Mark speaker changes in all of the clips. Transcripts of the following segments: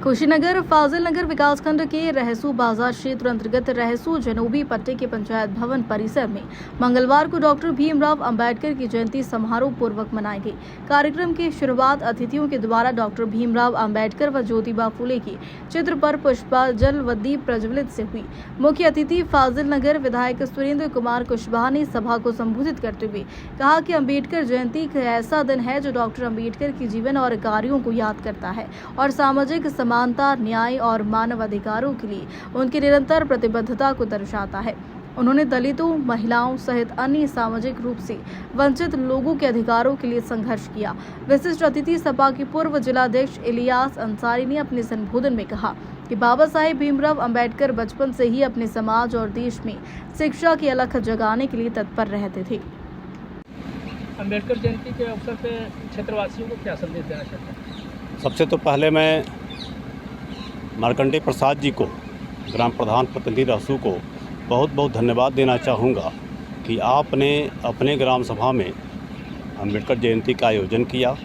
Speaker 1: कुशीनगर फाजिल नगर विकासखंड के रहसू बाजार क्षेत्र अंतर्गत रहसू जनूबी पट्टे के पंचायत भवन परिसर में मंगलवार को डॉक्टर भीमराव अंबेडकर की जयंती समारोह पूर्वक मनाई गई। कार्यक्रम की शुरुआत अतिथियों के द्वारा डॉक्टर भीमराव अंबेडकर व ज्योतिबा फुले के चित्र पर पुष्पांजलि व दीप प्रज्वलित से हुई। मुख्य अतिथि फाजिल नगर विधायक सुरेंद्र कुमार कुशवाहा ने सभा को संबोधित करते हुए कहा कि अंबेडकर जयंती एक ऐसा दिन है जो डॉक्टर अंबेडकर के जीवन और कार्यों को याद करता है और सामाजिक समानता, न्याय और मानव अधिकारों के लिए उनकी निरंतर प्रतिबद्धता को दर्शाता है। उन्होंने दलितों, महिलाओं सहित अन्य सामाजिक रूप से वंचित लोगों के अधिकारों के लिए संघर्ष किया। विशिष्ट अतिथि सपा के पूर्व जिलाध्यक्ष इलियास अंसारी ने अपने संबोधन में कहा कि बाबा साहेब भीमराव अंबेडकर बचपन से ही अपने समाज और देश में शिक्षा की अलख जगाने के लिए तत्पर रहते थे।
Speaker 2: अंबेडकर जयंती के अवसर पर क्षेत्रवासियों को क्या संदेश देना चाहते हैं?
Speaker 3: सबसे तो पहले मैं मार्कंडेय प्रसाद जी को, ग्राम प्रधान प्रतिनिधि रहसू को बहुत बहुत धन्यवाद देना चाहूँगा कि आपने अपने ग्राम सभा में अंबेडकर जयंती का आयोजन किया।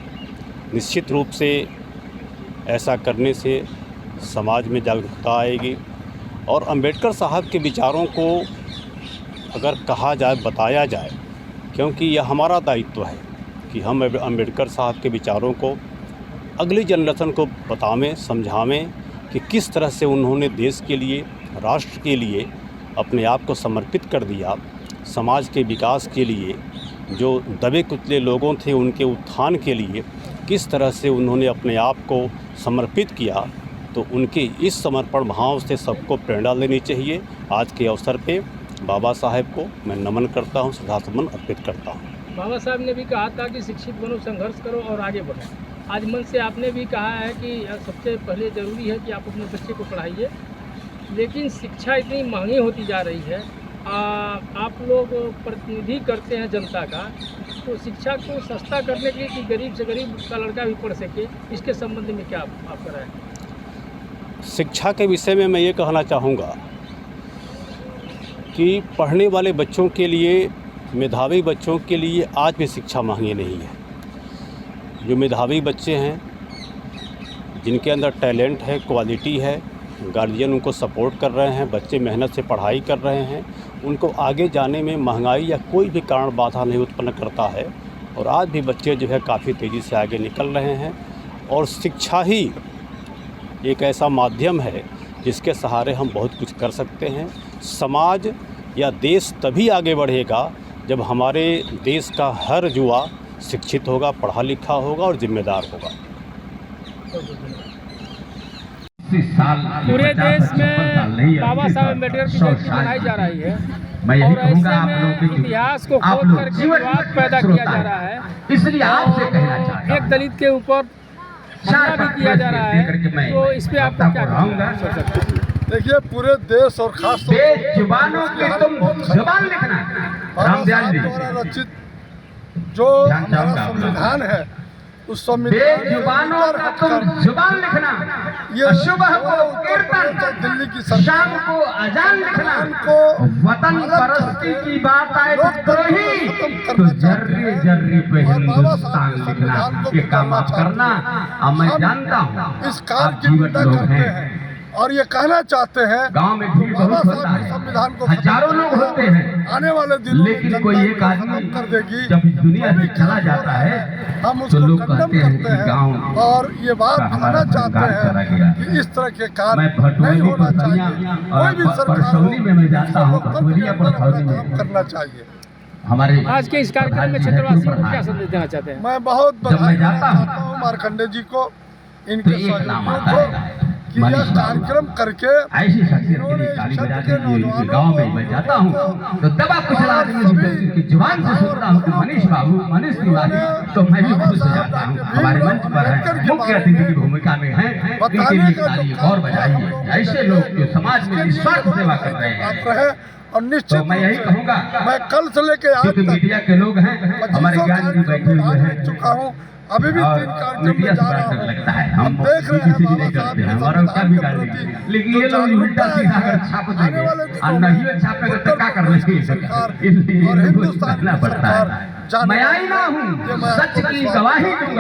Speaker 3: निश्चित रूप से ऐसा करने से समाज में जागरूकता आएगी और अंबेडकर साहब के विचारों को अगर कहा जाए, बताया जाए, क्योंकि यह हमारा दायित्व है कि हम अंबेडकर साहब के विचारों को अगली जनरेशन को बतावें, समझावें कि किस तरह से उन्होंने देश के लिए, राष्ट्र के लिए अपने आप को समर्पित कर दिया। समाज के विकास के लिए जो दबे कुचले लोगों थे उनके उत्थान के लिए किस तरह से उन्होंने अपने आप को समर्पित किया। तो उनके इस समर्पण भाव से सबको प्रेरणा लेनी चाहिए। आज के अवसर पे बाबा साहेब को मैं नमन करता हूँ, श्रद्धासुमन अर्पित करता हूँ।
Speaker 2: बाबा साहब ने भी कहा था कि शिक्षित बनो, संघर्ष करो और आगे बढ़ो। आज मन से आपने भी कहा है कि सबसे पहले ज़रूरी है कि आप अपने बच्चे को पढ़ाइए, लेकिन शिक्षा इतनी महंगी होती जा रही है। आप लोग प्रतिनिधि करते हैं जनता का, तो शिक्षा को सस्ता करने के लिए कि गरीब से गरीब का लड़का भी पढ़ सके, इसके संबंध में क्या आपका राय है?
Speaker 3: शिक्षा के विषय में मैं ये कहना चाहूँगा कि पढ़ने वाले बच्चों के लिए, मेधावी बच्चों के लिए आज भी शिक्षा महंगी नहीं है। जो मेधावी बच्चे हैं, जिनके अंदर टैलेंट है, क्वालिटी है, गार्जियन उनको सपोर्ट कर रहे हैं, बच्चे मेहनत से पढ़ाई कर रहे हैं, उनको आगे जाने में महंगाई या कोई भी कारण बाधा नहीं उत्पन्न करता है। और आज भी बच्चे जो है काफ़ी तेज़ी से आगे निकल रहे हैं। और शिक्षा ही एक ऐसा माध्यम है जिसके सहारे हम बहुत कुछ कर सकते हैं। समाज या देश तभी आगे बढ़ेगा जब हमारे देश का हर युवा शिक्षित होगा, पढ़ा लिखा होगा और जिम्मेदार होगा।
Speaker 2: पूरे देश में बाबा साहब अम्बेडकर की जयंती मनाई जा रही है और ऐसे में इतिहास को खोद करके विवाद पैदा किया जा रहा है।
Speaker 4: इसलिए आपसे कहना चाहता हूं,
Speaker 2: एक दलित के ऊपर हमला भी किया जा रहा है, तो इस पे आपका क्या कहना है?
Speaker 5: देखिए, पूरे देश और खास तौर पर
Speaker 4: जुबानों की तुम जुबान लिखना, रामदयाल जी
Speaker 5: द्वारा रचित जो हमारा संविधान है, उस संविधान
Speaker 4: जुबानों का तुम जुबान लिखना,
Speaker 5: ये
Speaker 4: सुबह को कीर्तन,
Speaker 5: दिल्ली की
Speaker 4: शाम को अजान लिखना, वतन परस्ती की बात आए तो ही जर्री जर्री पे हिंदुस्तान लिखना, ये काम आप करना। अब मैं जानता हूँ
Speaker 5: इस कार्य की निंदा करते हैं और ये कहना चाहते हैं
Speaker 4: गांव में भीड़ बहुत होता है,
Speaker 5: संविधान को
Speaker 4: हजारों लोग होते हैं,
Speaker 5: आने वाले दिनों में
Speaker 4: लेकिन कोई एक आदमी
Speaker 5: कर देगी।
Speaker 4: जब दुनिया से चला जाता है
Speaker 5: हम
Speaker 4: तो
Speaker 5: उसको
Speaker 4: लोग
Speaker 5: कंडम
Speaker 4: कहते हैं
Speaker 5: करते
Speaker 4: कि गांव
Speaker 5: हैं और ये बात कहना चाहते हैं कि इस तरह के कार्य नहीं होना चाहिए। कोई भी सरकार
Speaker 4: में मैं जाता हूँ,
Speaker 5: करना चाहिए।
Speaker 4: हमारे
Speaker 2: आज के इस कार्यक्रम में क्षेत्रवासियों को क्या संदेश देना चाहते हैं?
Speaker 5: मैं बहुत बधाई देना चाहता हूँ मार्कंडेय जी को, इनके सहयोगियों को, कि यह कार्यक्रम करके
Speaker 4: ऐसी शख्सियत के लिए ताली बजाते हुए गांव में मैं जाता हूँ तो दबा कुचला आदमी की जुबान से सुनता हूँ कि मनीष बाबू, मनीष तिवारी, तो मैं भी खुश हो जाता हूँ। हमारे मंच पर है, मुख्य अतिथि की भूमिका में है, इनके लिए ताली और बजाइए। ऐसे लोग जो समाज में निस्वार्थ सेवा कर रहे हैं,
Speaker 5: और निश्चित
Speaker 4: तो मैं यही कहूँगा,
Speaker 5: मैं कल से लेके आज तक
Speaker 4: मीडिया के लोग हैं, हमारे ज्ञान जी बैठे हुए हैं,
Speaker 5: चुका हूँ, अभी भी 3 कार्यक्रम में जा रहा हूँ।
Speaker 4: लगता है हम
Speaker 5: देख रहे हैं
Speaker 4: किसी नहीं करते हैं, हमारा क्या बिगाड़ दिया, लेकिन ये लोग उल्टा सीधा अगर छाप देंगे और नहीं छापेगा तो क्या करना चाहिए सरकार, इसलिए करना पड़ता है। मैं आई ना हूँ, सच की गवाही दूंगा।